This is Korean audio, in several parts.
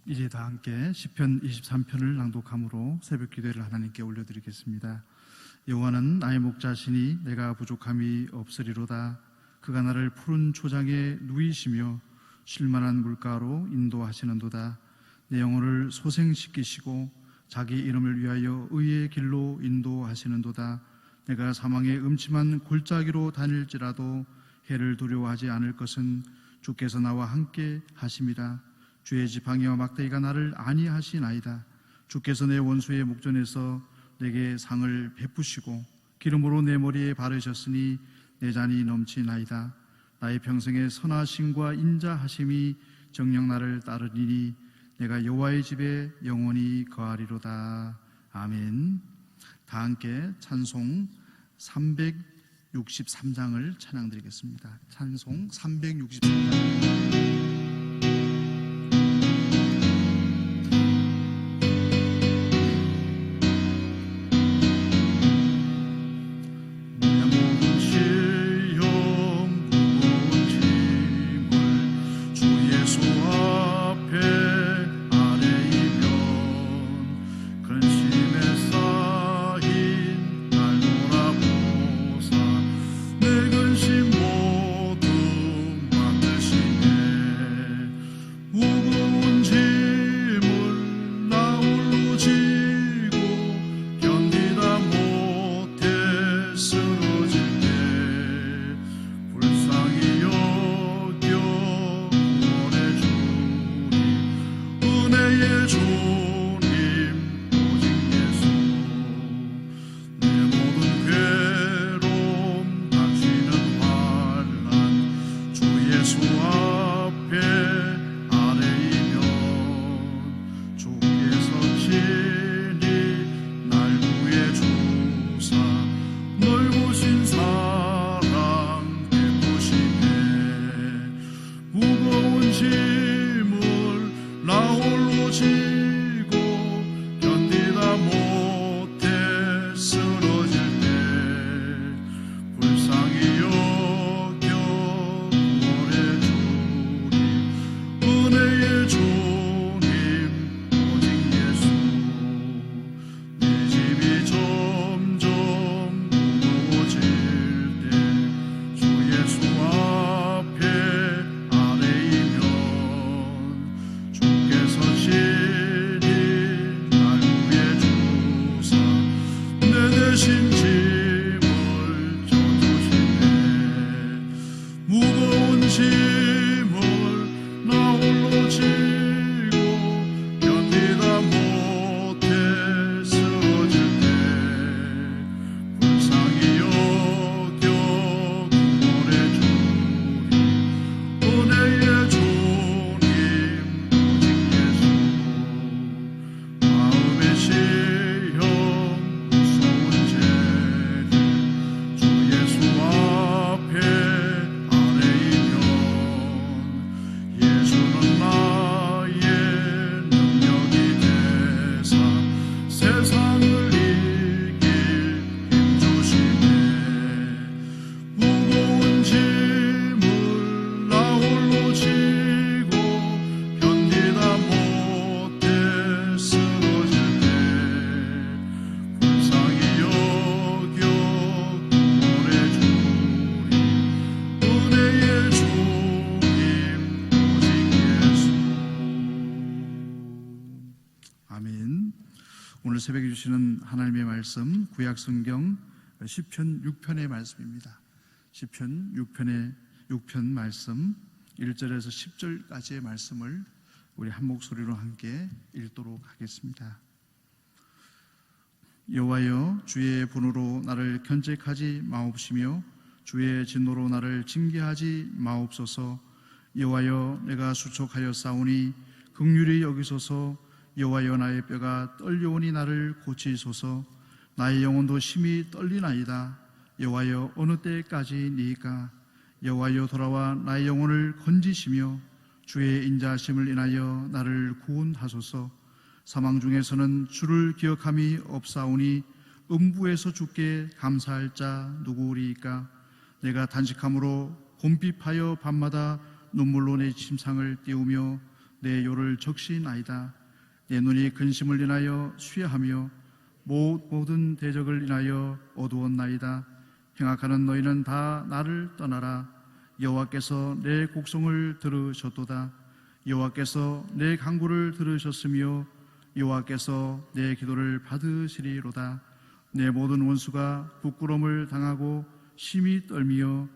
이제 다 함께 시편 23편을 낭독함으로 새벽 기도를 하나님께 올려드리겠습니다. 여호와는 나의 목자시니 내가 부족함이 없으리로다. 그가 나를 푸른 초장에 누이시며 쉴만한 물가로 인도하시는도다. 내 영혼을 소생시키시고 자기 이름을 위하여 의의 길로 인도하시는도다. 내가 사망의 음침한 골짜기로 다닐지라도 해를 두려워하지 않을 것은 주께서 나와 함께 하심이라. 주의 지팡이와 막대기가 나를 안위하시나이다. 주께서 내 원수의 목전에서 내게 상을 베푸시고 기름으로 내 머리에 바르셨으니 내 잔이 넘치나이다. 나의 평생의 선하심과 인자하심이 정녕 나를 따르리니 내가 여호와의 집에 영원히 거하리로다. 아멘. 다 함께 찬송 363장을 찬양드리겠습니다. 찬송 363장. 오늘 새벽에 주시는 하나님의 말씀 구약성경 시편 6편의 말씀입니다. 시편 6편 말씀 1절에서 10절까지의 말씀을 우리 한 목소리로 함께 읽도록 하겠습니다. 여호와여, 주의 분으로 나를 견책하지 마옵시며 주의 진노로 나를 징계하지 마옵소서. 여호와여, 내가 수척하여 싸우니 긍휼히 여기소서. 여호와여, 나의 뼈가 떨려오니 나를 고치소서. 나의 영혼도 심히 떨리나이다. 여호와여, 어느 때까지니까? 여호와여, 돌아와 나의 영혼을 건지시며 주의 인자하심을 인하여 나를 구원하소서. 사망 중에서는 주를 기억함이 없사오니 음부에서 주께 감사할 자 누구리이까? 내가 단식함으로 곰핍하여 밤마다 눈물로 내 침상을 띄우며 내 요를 적시나이다. 내 눈이 근심을 인하여 쉬하며 모든 대적을 인하여 어두웠나이다. 행악하는 너희는 다 나를 떠나라. 여호와께서 내 곡성을 들으셨도다. 여호와께서 내 간구를 들으셨으며 여호와께서 내 기도를 받으시리로다. 내 모든 원수가 부끄러움을 당하고 심히 떨미어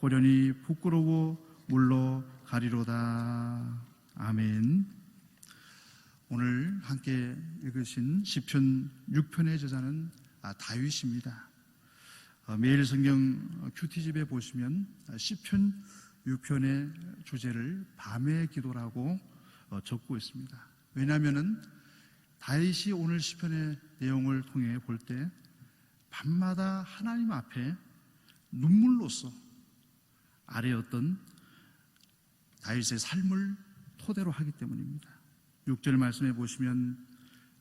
호련히 부끄러워 물러가리로다. 아멘. 오늘 함께 읽으신 시편 6편의 저자는 다윗입니다. 매일 성경 큐티집에 보시면 시편 6편의 주제를 밤의 기도라고 적고 있습니다. 왜냐하면 다윗이 오늘 시편의 내용을 통해 볼 때 밤마다 하나님 앞에 눈물로써 아뢰었던 다윗의 삶을 토대로 하기 때문입니다. 6절 말씀해 보시면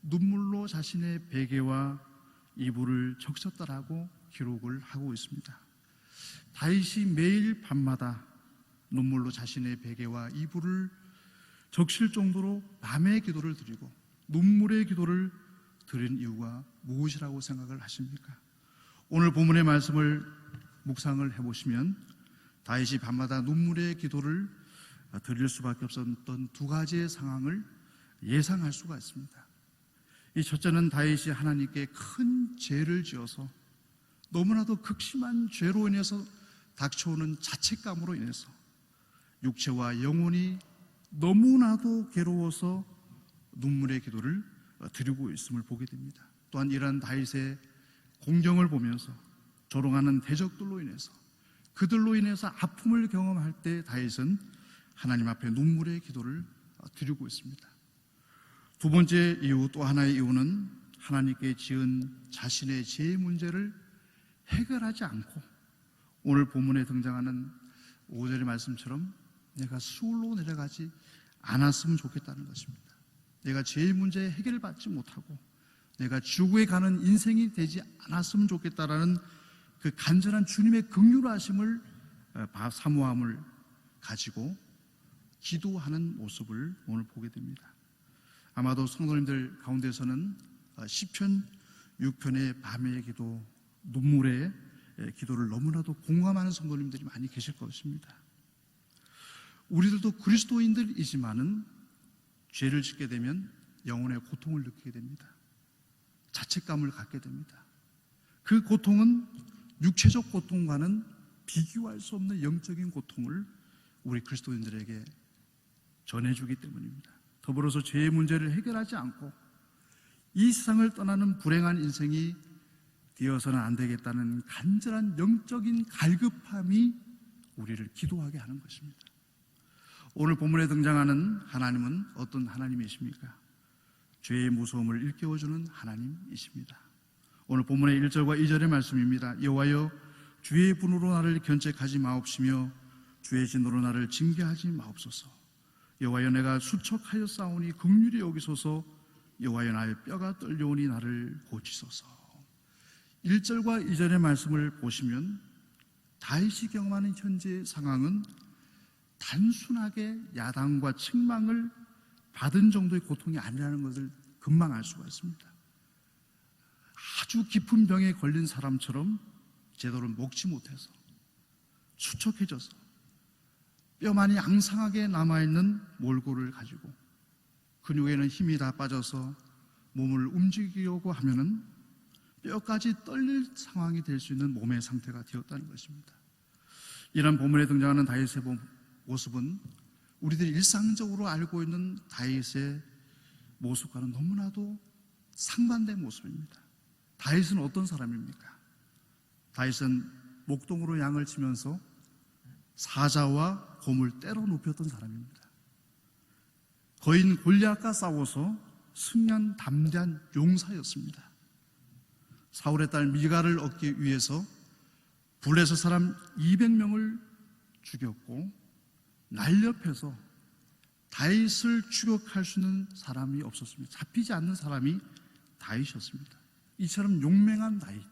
눈물로 자신의 베개와 이불을 적셨다라고 기록을 하고 있습니다. 다윗이 매일 밤마다 눈물로 자신의 베개와 이불을 적실 정도로 밤의 기도를 드리고 눈물의 기도를 드린 이유가 무엇이라고 생각을 하십니까? 오늘 본문의 말씀을 묵상을 해보시면 다윗이 밤마다 눈물의 기도를 드릴 수밖에 없었던 두 가지의 상황을 예상할 수가 있습니다. 이 첫째는 다윗이 하나님께 큰 죄를 지어서 너무나도 극심한 죄로 인해서 닥쳐오는 자책감으로 인해서 육체와 영혼이 너무나도 괴로워서 눈물의 기도를 드리고 있음을 보게 됩니다. 또한 이러한 다윗의 공경을 보면서 조롱하는 대적들로 인해서 그들로 인해서 아픔을 경험할 때 다윗은 하나님 앞에 눈물의 기도를 드리고 있습니다. 두 번째 이유, 또 하나의 이유는 하나님께 지은 자신의 죄의 문제를 해결하지 않고 오늘 본문에 등장하는 5절의 말씀처럼 내가 수울로 내려가지 않았으면 좋겠다는 것입니다. 내가 죄의 문제에 해결을 받지 못하고 내가 지옥에 가는 인생이 되지 않았으면 좋겠다라는 그 간절한 주님의 긍휼하심을 사모함을 가지고 기도하는 모습을 오늘 보게 됩니다. 아마도 성도님들 가운데서는 시편 6편의 밤의 기도, 눈물의 기도를 너무나도 공감하는 성도님들이 많이 계실 것입니다. 우리들도 그리스도인들이지만은 죄를 짓게 되면 영혼의 고통을 느끼게 됩니다. 자책감을 갖게 됩니다. 그 고통은 육체적 고통과는 비교할 수 없는 영적인 고통을 우리 그리스도인들에게 전해주기 때문입니다. 더불어서 죄의 문제를 해결하지 않고 이 세상을 떠나는 불행한 인생이 되어서는 안 되겠다는 간절한 영적인 갈급함이 우리를 기도하게 하는 것입니다. 오늘 본문에 등장하는 하나님은 어떤 하나님이십니까? 죄의 무서움을 일깨워주는 하나님이십니다. 오늘 본문의 1절과 2절의 말씀입니다. 여호와여 주의 분으로 나를 견책하지 마옵시며 주의 진노로 나를 징계하지 마옵소서. 여호와여 내가 수척하여 싸우니 긍휼히 여기소서. 여호와여 나의 뼈가 떨려오니 나를 고치소서. 1절과 2절의 말씀을 보시면 다윗이 경험하는 현재의 상황은 단순하게 야단과 책망을 받은 정도의 고통이 아니라는 것을 금방 알 수가 있습니다. 아주 깊은 병에 걸린 사람처럼 제대로 먹지 못해서 수척해져서 뼈만이 앙상하게 남아있는 몰골을 가지고 근육에는 힘이 다 빠져서 몸을 움직이려고 하면은 뼈까지 떨릴 상황이 될 수 있는 몸의 상태가 되었다는 것입니다. 이런 본문에 등장하는 다윗의 모습은 우리들이 일상적으로 알고 있는 다윗의 모습과는 너무나도 상반된 모습입니다. 다윗은 어떤 사람입니까? 다윗은 목동으로 양을 치면서 사자와 곰을 때려 눕혔던 사람입니다. 거인 골리앗과 싸워서 승리한 담대한 용사였습니다. 사울의 딸 미갈을 얻기 위해서 블레셋 사람 200명을 죽였고 날렵해서 다윗을 추격할 수 있는 사람이 없었습니다. 잡히지 않는 사람이 다윗이었습니다. 이처럼 용맹한 다윗.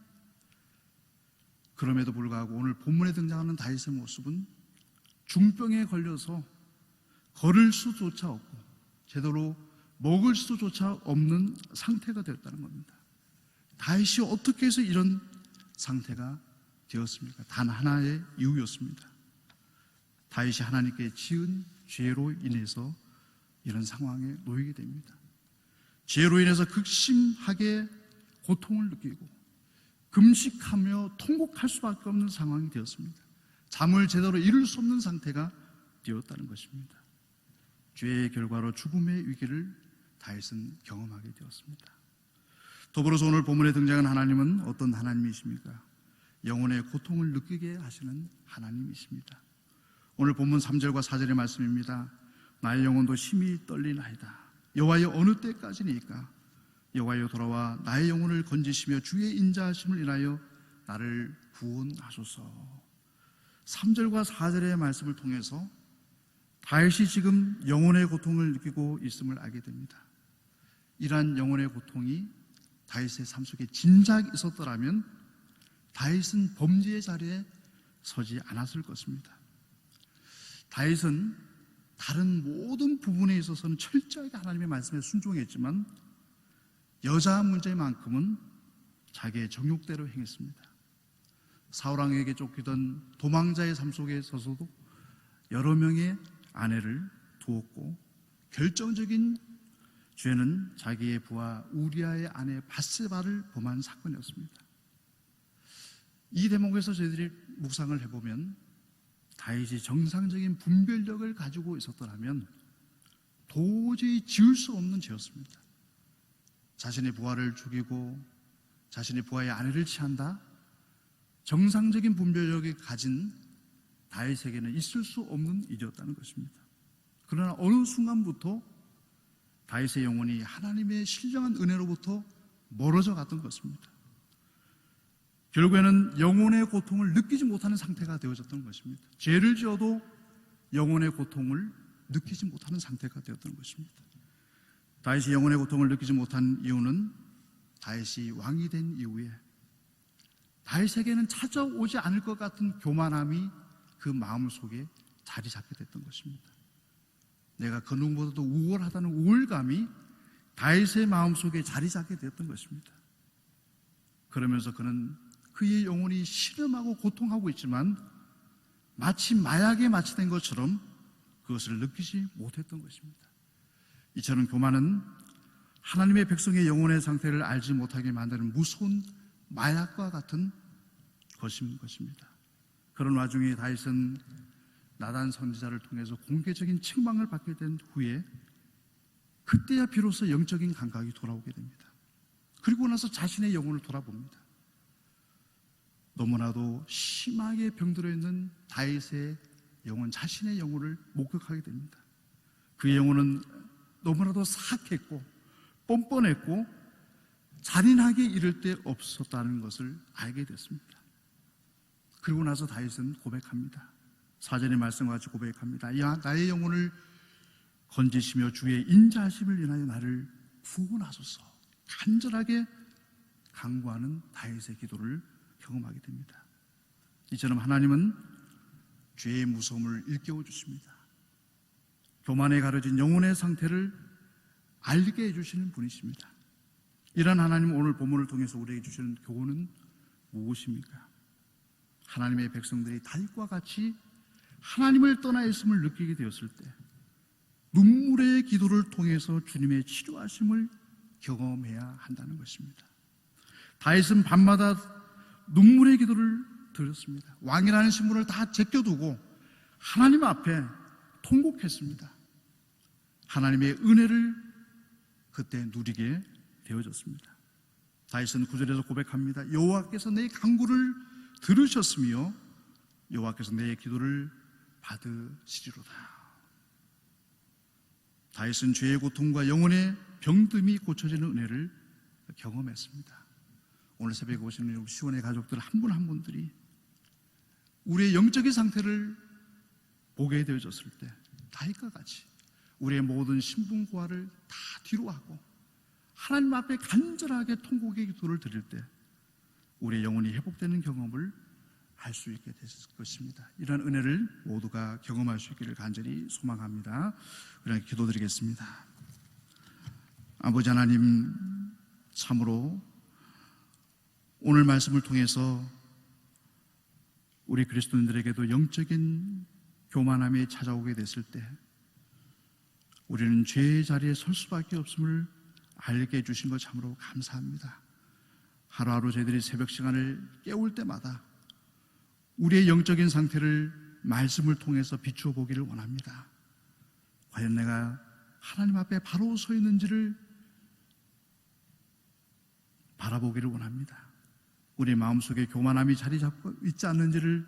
그럼에도 불구하고 오늘 본문에 등장하는 다윗의 모습은 중병에 걸려서 걸을 수조차 없고 제대로 먹을 수조차 없는 상태가 되었다는 겁니다. 다윗이 어떻게 해서 이런 상태가 되었습니까? 단 하나의 이유였습니다. 다윗이 하나님께 지은 죄로 인해서 이런 상황에 놓이게 됩니다. 죄로 인해서 극심하게 고통을 느끼고 금식하며 통곡할 수밖에 없는 상황이 되었습니다. 잠을 제대로 이룰 수 없는 상태가 되었다는 것입니다. 죄의 결과로 죽음의 위기를 다윗은 경험하게 되었습니다. 더불어서 오늘 본문에 등장한 하나님은 어떤 하나님이십니까? 영혼의 고통을 느끼게 하시는 하나님이십니다. 오늘 본문 3절과 4절의 말씀입니다. 나의 영혼도 심히 떨리나이다. 여호와여 어느 때까지니까? 여호와여 돌아와 나의 영혼을 건지시며 주의 인자하심을 인하여 나를 구원하소서. 3절과 4절의 말씀을 통해서 다윗이 지금 영혼의 고통을 느끼고 있음을 알게 됩니다. 이러한 영혼의 고통이 다윗의 삶 속에 진작 있었더라면 다윗은 범죄의 자리에 서지 않았을 것입니다. 다윗은 다른 모든 부분에 있어서는 철저하게 하나님의 말씀에 순종했지만 여자 문제만큼은 자기의 정욕대로 행했습니다. 사울왕에게 쫓기던 도망자의 삶 속에 있어서도 여러 명의 아내를 두었고 결정적인 죄는 자기의 부하 우리아의 아내 밧세바를 범한 사건이었습니다. 이 대목에서 저희들이 묵상을 해보면 다윗이 정상적인 분별력을 가지고 있었더라면 도저히 지을 수 없는 죄였습니다. 자신의 부하를 죽이고 자신의 부하의 아내를 취한다? 정상적인 분별력이 가진 다윗에게는 있을 수 없는 일이었다는 것입니다. 그러나 어느 순간부터 다윗의 영혼이 하나님의 신령한 은혜로부터 멀어져 갔던 것입니다. 결국에는 영혼의 고통을 느끼지 못하는 상태가 되어졌던 것입니다. 죄를 지어도 영혼의 고통을 느끼지 못하는 상태가 되었던 것입니다. 다윗이 영혼의 고통을 느끼지 못한 이유는 다윗이 왕이 된 이후에 다윗에게는 찾아오지 않을 것 같은 교만함이 그 마음 속에 자리 잡게 됐던 것입니다. 내가 그 누구보다도 우월하다는 우월감이 다윗의 마음 속에 자리 잡게 되었던 것입니다. 그러면서 그는 그의 영혼이 신음하고 고통하고 있지만 마치 마약에 마취된 것처럼 그것을 느끼지 못했던 것입니다. 이처럼 교만은 하나님의 백성의 영혼의 상태를 알지 못하게 만드는 무서운 마약과 같은 것인 것입니다. 그런 와중에 다윗은 나단 선지자를 통해서 공개적인 책망을 받게 된 후에 그때야 비로소 영적인 감각이 돌아오게 됩니다. 그리고 나서 자신의 영혼을 돌아봅니다. 너무나도 심하게 병들어 있는 다윗의 영혼, 자신의 영혼을 목격하게 됩니다. 그의 영혼은 너무나도 사악했고 뻔뻔했고 잔인하게 이를 데 없었다는 것을 알게 됐습니다. 그리고 나서 다윗은 고백합니다. 4절의 말씀과 같이 고백합니다. 야, 나의 영혼을 건지시며 주의 인자하심을 인하여 나를 구원하소서. 간절하게 간구하는 다윗의 기도를 경험하게 됩니다. 이처럼 하나님은 죄의 무서움을 일깨워 주십니다. 교만에 가려진 영혼의 상태를 알게 해주시는 분이십니다. 이런 하나님 오늘 본문을 통해서 우리에게 주시는 교훈은 무엇입니까? 하나님의 백성들이 다윗과 같이 하나님을 떠나 있음을 느끼게 되었을 때 눈물의 기도를 통해서 주님의 치료하심을 경험해야 한다는 것입니다. 다윗은 밤마다 눈물의 기도를 드렸습니다. 왕이라는 신분을 다 제껴두고 하나님 앞에 통곡했습니다. 하나님의 은혜를 그때 누리게 되어졌습니다. 다윗은 9절에서 고백합니다. 여호와께서 내 간구를 들으셨으며 여호와께서 내 기도를 받으시리로다. 다윗은 죄의 고통과 영혼의 병듦이 고쳐지는 은혜를 경험했습니다. 오늘 새벽에 오시는 시온의 가족들 한 분 한 분들이 우리의 영적인 상태를 보게 되어졌을 때 다윗과 같이 우리의 모든 신분고하를 다 뒤로 하고 하나님 앞에 간절하게 통곡의 기도를 드릴 때 우리의 영혼이 회복되는 경험을 할 수 있게 됐을 것입니다. 이러한 은혜를 모두가 경험할 수 있기를 간절히 소망합니다. 그렇게 기도드리겠습니다. 아버지 하나님, 참으로 오늘 말씀을 통해서 우리 그리스도인들에게도 영적인 교만함이 찾아오게 됐을 때 우리는 죄의 자리에 설 수밖에 없음을 알게 해주신 것 참으로 감사합니다. 하루하루 저희들이 새벽 시간을 깨울 때마다 우리의 영적인 상태를 말씀을 통해서 비추어 보기를 원합니다. 과연 내가 하나님 앞에 바로 서 있는지를 바라보기를 원합니다. 우리 마음속에 교만함이 자리 잡고 있지 않는지를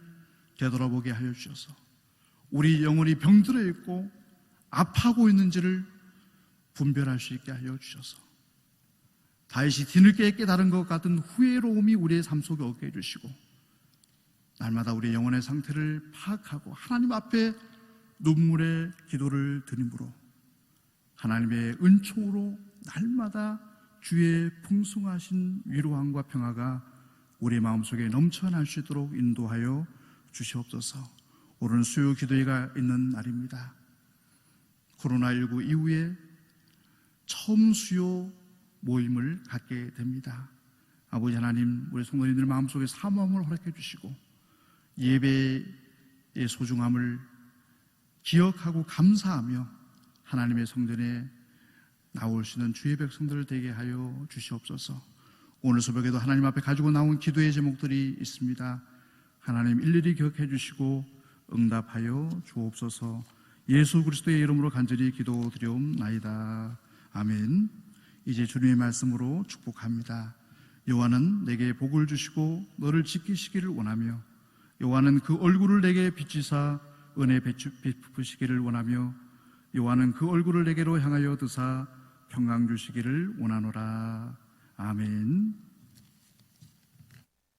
되돌아보게 하여 주셔서 우리 영혼이 병들어 있고 아파하고 있는지를 분별할 수 있게 하여 주셔서 다윗이 뒤늦게 깨달은 것 같은 후회로움이 우리의 삶 속에 얻게 해주시고 날마다 우리의 영혼의 상태를 파악하고 하나님 앞에 눈물의 기도를 드림으로 하나님의 은총으로 날마다 주의 풍성하신 위로함과 평화가 우리 마음속에 넘쳐날 수 있도록 인도하여 주시옵소서. 오늘은 수요 기도회가 있는 날입니다. 코로나19 이후에 처음 수요 모임을 갖게 됩니다. 아버지 하나님, 우리 성도님들 마음속에 사모함을 허락해 주시고 예배의 소중함을 기억하고 감사하며 하나님의 성전에 나올 수 있는 주의 백성들을 되게 하여 주시옵소서. 오늘 새벽에도 하나님 앞에 가지고 나온 기도의 제목들이 있습니다. 하나님 일일이 기억해 주시고 응답하여 주옵소서. 예수 그리스도의 이름으로 간절히 기도드리옵나이다. 아멘. 이제 주님의 말씀으로 축복합니다. 여호와는 내게 복을 주시고 너를 지키시기를 원하며 여호와는 그 얼굴을 내게 비치사 은혜 베푸시기를 원하며 여호와는 그 얼굴을 내게로 향하여 드사 평강 주시기를 원하노라. 아멘.